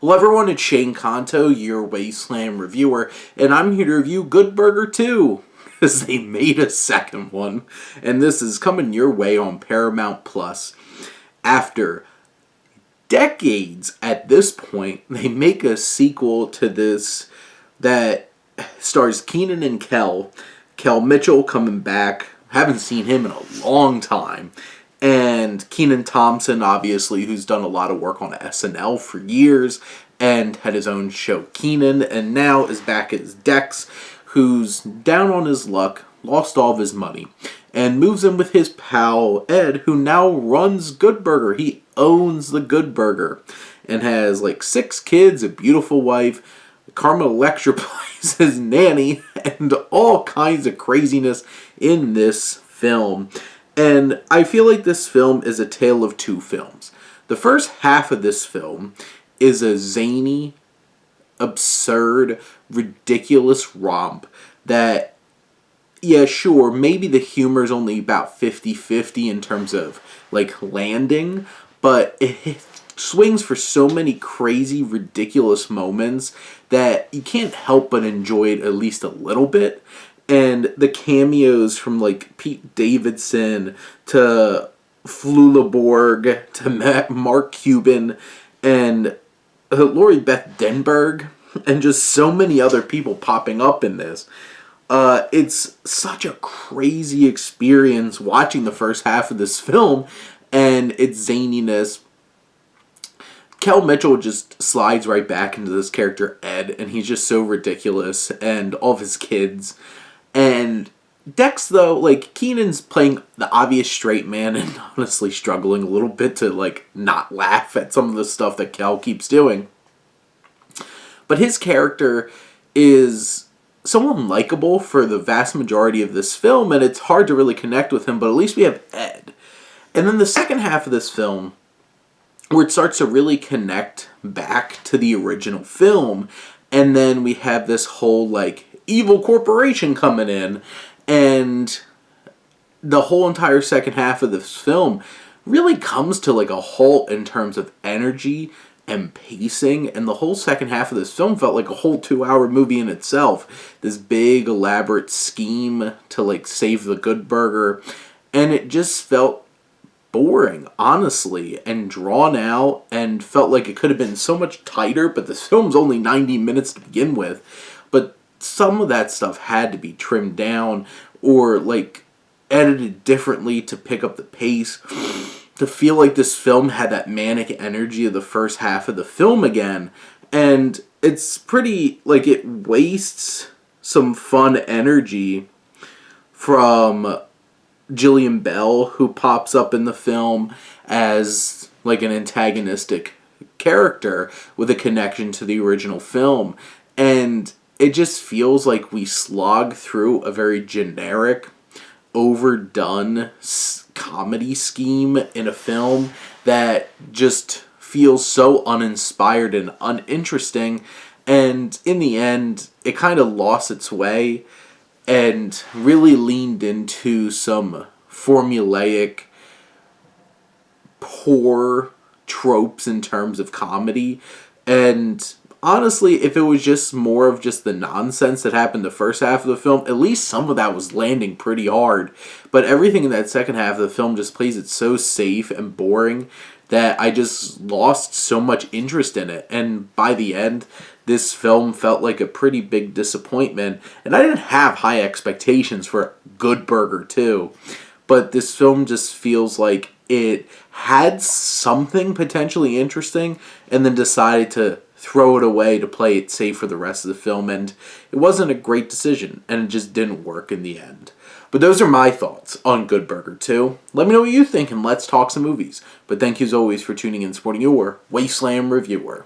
Hello everyone, it's Shane Kanto, your Wasteland reviewer, and I'm here to review Good Burger 2, because they made a second one, and this is coming your way on Paramount Plus. After decades at this point, they make a sequel to this that stars Keenan and Kel. Kel Mitchell coming back, haven't seen him in a long time. And Kenan Thompson, obviously, who's done a lot of work on SNL for years and had his own show, Kenan, and now is back as Dex, who's down on his luck, lost all of his money, and moves in with his pal, Ed, who now runs Good Burger. He owns the Good Burger and has like 6 kids, a beautiful wife. Carmen Electra plays his nanny, and all kinds of craziness in this film. And I feel like this film is a tale of two films. The first half of this film is a zany, absurd, ridiculous romp that, yeah, sure, maybe the humor is only about 50-50 in terms of, like, landing, but it swings for so many crazy, ridiculous moments that you can't help but enjoy it at least a little bit. And the cameos from, like, Pete Davidson to Flula Borg to Mark Cuban and Lori Beth Denberg and just so many other people popping up in this. It's such a crazy experience watching the first half of this film and its zaniness. Kel Mitchell just slides right back into this character, Ed, and he's just so ridiculous, and all of his kids. And Dex, though, like, Keenan's playing the obvious straight man and honestly struggling a little bit to, like, not laugh at some of the stuff that Kel keeps doing. But his character is somewhat unlikable for the vast majority of this film, and it's hard to really connect with him, but at least we have Ed. And then the second half of this film, where it starts to really connect back to the original film, and then we have this whole, like, evil corporation coming in, and the whole entire second half of this film really comes to like a halt in terms of energy and pacing, and the whole second half of this film felt like a whole 2-hour movie in itself. This big elaborate scheme to like save the Good Burger, and it just felt boring, honestly, and drawn out, and felt like it could have been so much tighter, but this film's only 90 minutes to begin with. But some of that stuff had to be trimmed down or, like, edited differently to pick up the pace, to feel like this film had that manic energy of the first half of the film again. And it's pretty, like, it wastes some fun energy from Jillian Bell, who pops up in the film as, like, an antagonistic character with a connection to the original film. And it just feels like we slog through a very generic, overdone comedy scheme in a film that just feels so uninspired and uninteresting. And in the end, it kind of lost its way and really leaned into some formulaic, poor tropes in terms of comedy. And honestly, if it was just more of just the nonsense that happened the first half of the film, at least some of that was landing pretty hard. But everything in that second half of the film just plays it so safe and boring that I just lost so much interest in it. And by the end, this film felt like a pretty big disappointment. And I didn't have high expectations for Good Burger 2. But this film just feels like it had something potentially interesting and then decided to throw it away to play it safe for the rest of the film, and it wasn't a great decision, and it just didn't work in the end. But those are my thoughts on Good Burger 2. Let me know what you think, and let's talk some movies. But thank you as always for tuning in and supporting your Wasteland reviewer.